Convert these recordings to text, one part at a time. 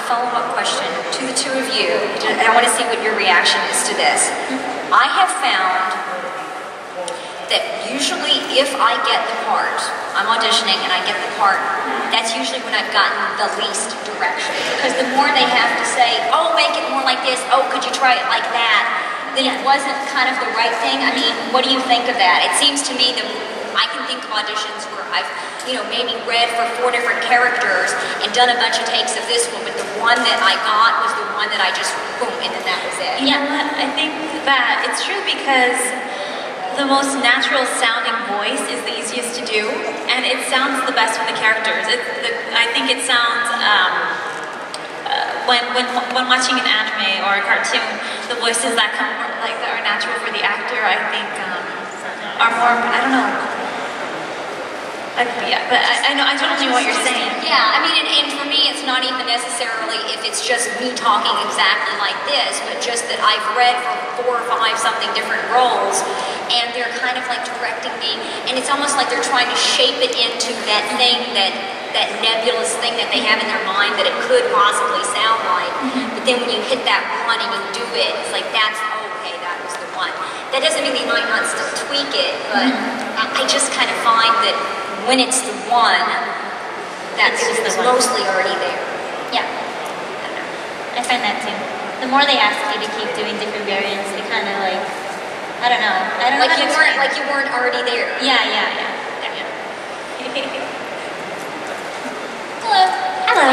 follow-up question to the two of you, and I want to see what your reaction is to this. I have found that usually if I get the part, I'm auditioning and I get the part, that's usually when I've gotten the least direction. Because the more they have to say, oh, make it more like this, oh, could you try it like that, then it wasn't kind of the right thing. I mean, what do you think of that? It seems to me that I can think of auditions where I've, maybe read for 4 different characters and done a bunch of takes of this one, but the one that I got was the one that I just, boom, and then that was it. You know what? I think that it's true because the most natural sounding voice is the easiest to do, and it sounds the best with the characters. I think it sounds, when watching an anime or a cartoon, the voices that come that are natural for the actor, I think, are more, I don't know. Yeah, but I know, I totally know what you're saying. Yeah, I mean, and for me, it's not even necessarily if it's just me talking exactly like this, but just that I've read for 4 or 5 something different roles, and they're kind of like directing me, and it's almost like they're trying to shape it into that thing, that nebulous thing that they have in their mind that it could possibly sound like. But then when you hit that one and you do it, it's like that's, okay, that was the one. That doesn't mean they might not still tweak it, but I just kind of find that when it's the one, that's it's mostly already there. Yeah, I find that too. The more they ask you to keep doing different variants, they kind of like, I don't know like how to explain. Like you weren't already there. Yeah. Hello. Hello.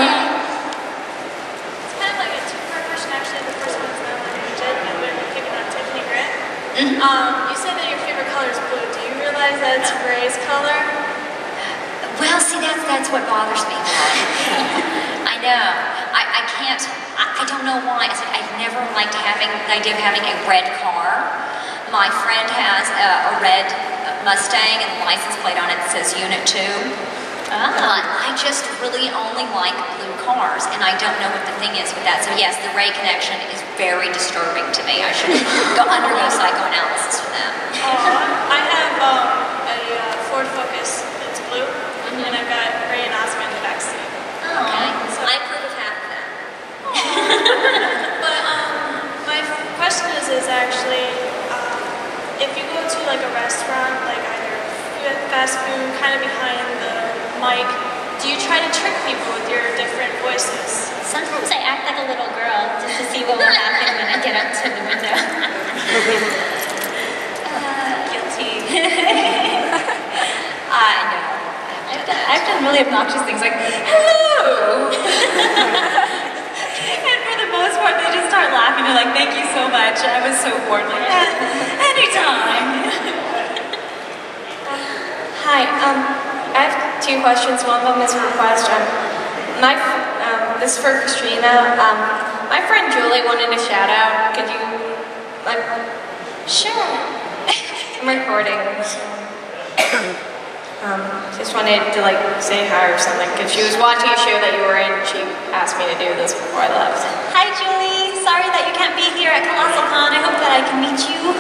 It's kind of like a 2-part question actually. The first one's not like you did, and then you're picking on Tiffany Grant. You said that your favorite color is blue. Do you realize that it's Ray's color? Well, see, that's what bothers me. I know. I can't, I don't know why. I've never liked having the idea of having a red car. My friend has a red Mustang and the license plate on it that says Unit 2. But I just really only like blue cars, and I don't know what the thing is with that. So yes, the Ray connection is very disturbing to me. I should undergo psychoanalysis for that. I have a Ford Focus that's blue. And I've got Ray and Oscar in the backseat. Okay. So I approve of half of that. But my question is actually, if you go to like a restaurant, like either fast food, kind of behind the mic, do you try to trick people with your different voices? Sometimes I act like a little girl just to see what will happen when I get up to the window. Guilty. I know. I've done really obnoxious things like, hello! And for the most part, they just start laughing. They're like, thank you so much. I was so bored. Like, anytime. Hi, I have 2 questions. One of them is a request. This is for Cristina. My friend Julie wanted a shout out. Could you, Sure. I'm recording. Just wanted to say hi or something because she was watching a show that you were in. She asked me to do this before I left. Hi, Julie. Sorry that you can't be here at Colossalcon. I hope that I can meet you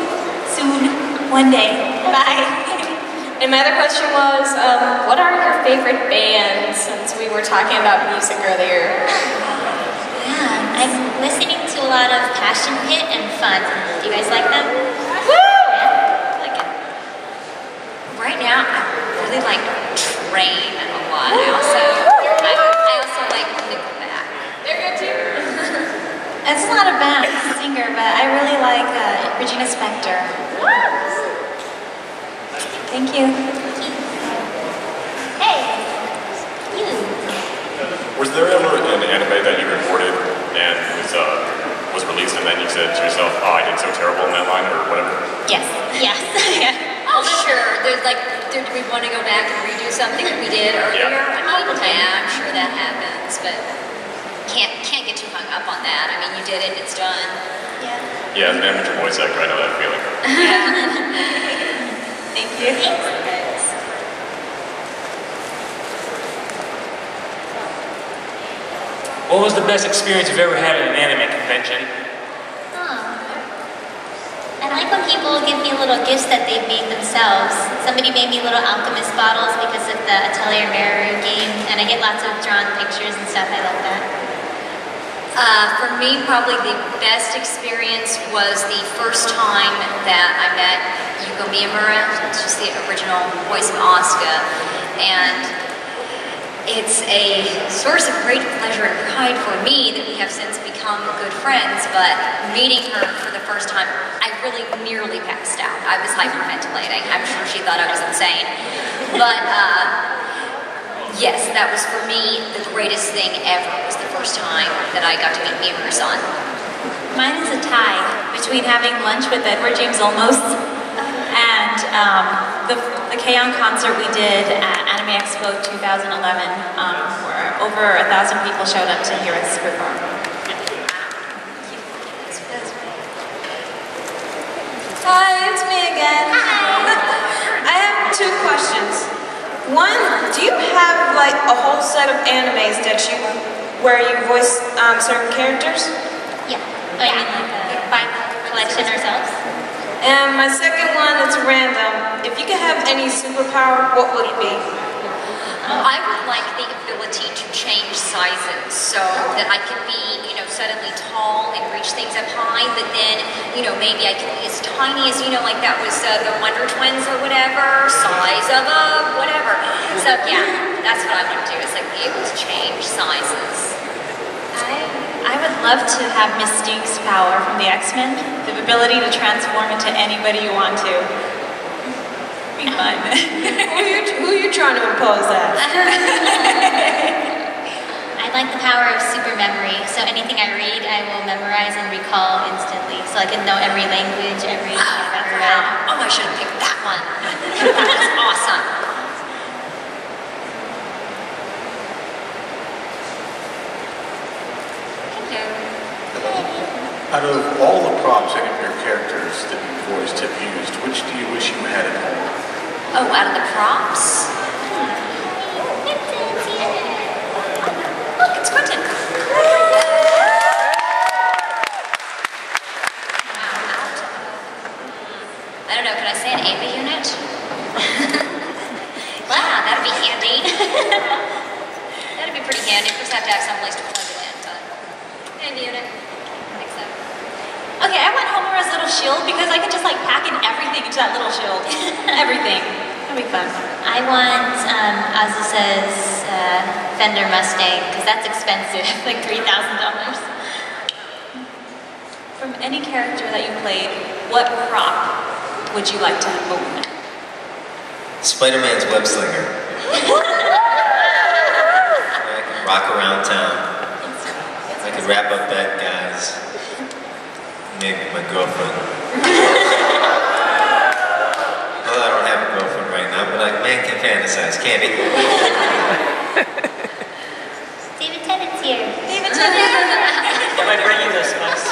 soon, one day. Bye. And my other question was, what are your favorite bands? Since we were talking about music earlier. Yeah, I'm listening to a lot of Passion Pit and Fun. Do you guys like them? Woo! Yeah, I like it. Right now, I really like Train a lot. I also like Nickelback. They're good too. It's not a bad singer, but I really like Regina Spektor. Thank you. Hey, you. Was there ever an anime that you recorded and was released and then you said to yourself, oh, I did so terrible in that line or whatever? Yes. Yes. Oh, sure. There's did we want to go back and redo something that we did earlier? Yeah. Yeah, I'm sure that happens, but can't get too hung up on that. I mean, you did it, it's done. Yeah. Yeah, as an amateur voice actor, I know that feeling. Thank you. Thanks. What was the best experience you've ever had at an anime convention? I like when people give me little gifts that they've made themselves. Somebody made me little alchemist bottles because of the Atelier Mirror game, and I get lots of drawn pictures and stuff. I like that. For me, probably the best experience was the first time that I met Yuko Miyamura. She's the original voice of Asuka. And it's a source of great pleasure and pride for me that we have since become good friends, but meeting her for the first time, I really nearly passed out. I was hyperventilating. I'm sure she thought I was insane. But yes, that was for me the greatest thing ever. It was the first time that I got to meet Miyamura-san. Mine is a tie between having lunch with Edward James Olmos and the K-On! Concert we did at Anime Expo 2011, where over 1,000 people showed up to hear us perform. Hi, it's me again. I have two questions. One, do you have like a whole set of animes that where you voice certain characters? Yeah. Oh, you mean like by collection ourselves? And my second one, it's random. If you could have any superpower, what would it be? I would like the ability to change sizes so that I could be, suddenly tall and reach things up high, but then, maybe I could be as tiny as, like that was the Wonder Twins or whatever, size of a whatever. So yeah, that's what I want to do, is like be able to change sizes. I would love to have Mystique's power from the X-Men, the ability to transform into anybody you want to. Be fun. Who are you trying to impose that? I'd like the power of super memory, so anything I read, I will memorize and recall instantly, so I can know every language, every I've ever read. Oh, I should have picked that one. That was awesome. Out of all the props any of your characters that you voiced have used, which do you wish you had at home? Oh, out of the props? Look, it's Quinton. I don't know, can I say an AV unit? Wow, that'd be handy. That'd be pretty handy. First I have to have some place to plug it in, but AV unit. Okay, I want Homura's little shield because I could just like pack in everything into that little shield. Everything. That'd be fun. I want Azusa's Fender Mustang, because that's expensive, like $3,000. From any character that you played, what prop would you like to have open? Spider-Man's web slinger. I could rock around town. I could wrap up bad guys. Maybe my girlfriend. Well, I don't have a girlfriend right now, but like, man can fantasize, can't he? David Tennant's here. David Tennant! Am I bringing the specs?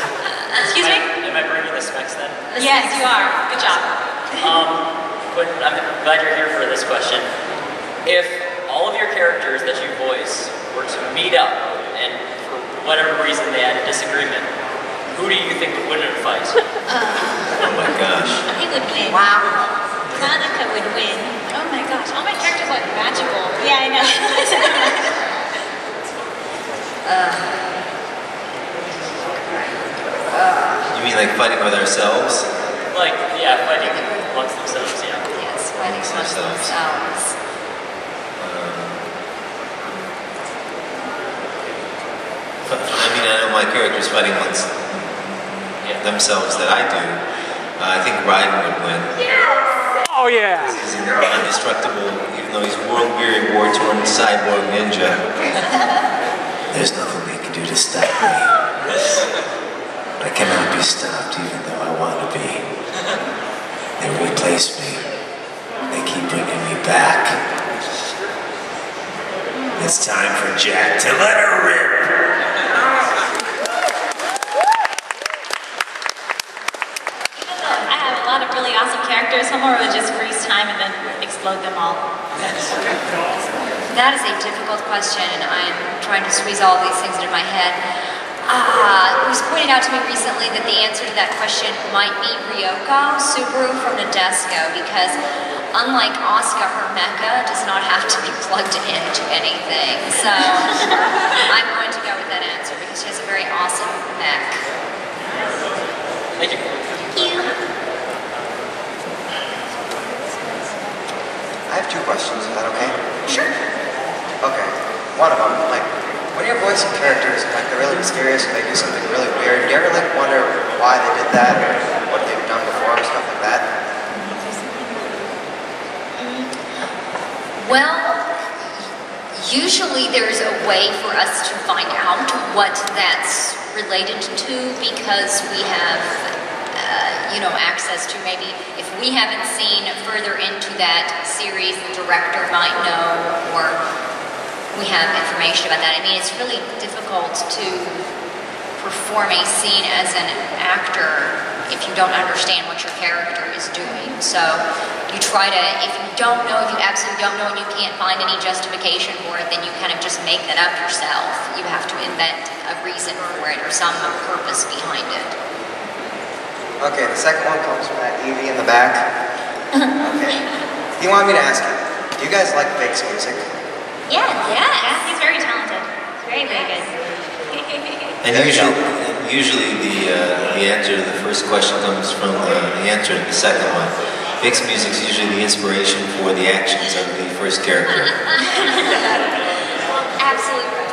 Excuse me? Am I bringing the specs then? Yes, you are. Good job. But I'm glad you're here for this question. If all of your characters that you voice were to meet up, and for whatever reason they had a disagreement, who do you think would win in a fight? Oh my gosh. He would win. Wow. Monica would win. Oh my gosh, all my characters are like magical. Yeah, I know. You mean like fighting with ourselves? Like, yeah, fighting amongst themselves, yeah. Yes, fighting amongst themselves. I mean, I know my characters fighting amongst themselves that I do. I think Raiden would win. Yes! Oh yeah! He's an indestructible, even though he's world-weary, war-torn cyborg ninja. There's nothing they can do to stop me. I cannot be stopped, even though I want to be. They replace me. They keep bringing me back. It's time for Jack to let her rip. I have a lot of really awesome characters. Homura would just freeze time and then explode them all. That is a difficult question, and I'm trying to squeeze all of these things into my head. It was pointed out to me recently that the answer to that question might be Ryoko Subaru from Nadesco, because unlike Asuka, her mecha does not have to be plugged into anything. So I'm going to go with that answer because she has a very awesome mech. Thank you. Thank you. I have 2 questions. Is that okay? Sure. Okay. One of them, like, when you're voicing characters, like, they're really mysterious and they do something really weird, do you ever, like, wonder why they did that or what they've done before and stuff like that? Well, usually there's a way for us to find out what that's related to because we have, access to maybe if we haven't seen further into that series, the director might know, or we have information about that. I mean, it's really difficult to perform a scene as an actor if you don't understand what your character is doing. So you try to, if you don't know, if you absolutely don't know and you can't find any justification for it, then you kind of just make that up yourself. You have to invent a reason for it or some purpose behind it. Okay, the second one comes from that Evie in the back. Okay. He wanted me to ask you, do you guys like Fake's music? Yeah, he's very talented. Very, very good. And usually the answer to the first question comes from the answer to the second one. Fake's music is usually the inspiration for the actions of the first character. Absolutely.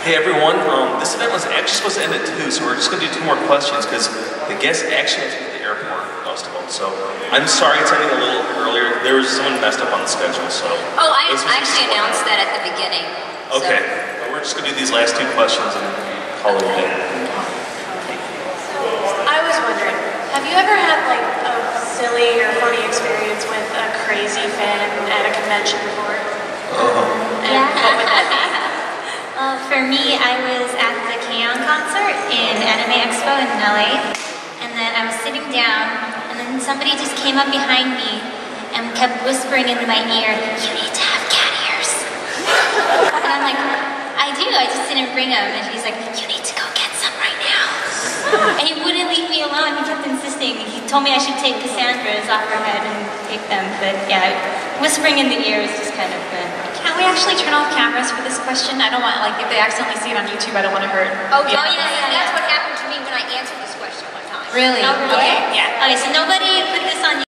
Hey everyone, this event was actually supposed to end at 2, so we're just going to do 2 more questions because the guests actually have to get to the airport, most of them. So I'm sorry it's ending a little earlier. There was someone messed up on the schedule, so. Oh, I actually announced that at the beginning. Okay, well, we're just going to do these last 2 questions and call it a day. I was wondering, have you ever had like a silly or funny experience with a crazy fan at a convention before? And what would that be? For me, I was at the K-On! Concert in Anime Expo in LA, and then I was sitting down, and then somebody just came up behind me and kept whispering into my ear, "You need to have cat ears." And I'm like, "I do, I just didn't bring them." And he's like, "You need to go get some right now." And he wouldn't leave me alone, he kept insisting. He told me I should take Cassandra's off her head and take them, but yeah, whispering in the ear is just kind of Can't we actually turn off cameras for this question? I don't want, like, if they accidentally see it on YouTube, I don't want to hurt. Oh, yeah, that's what happened to me when I answered this question one time. Really? Oh, really? Okay, yeah. Okay, so nobody put this on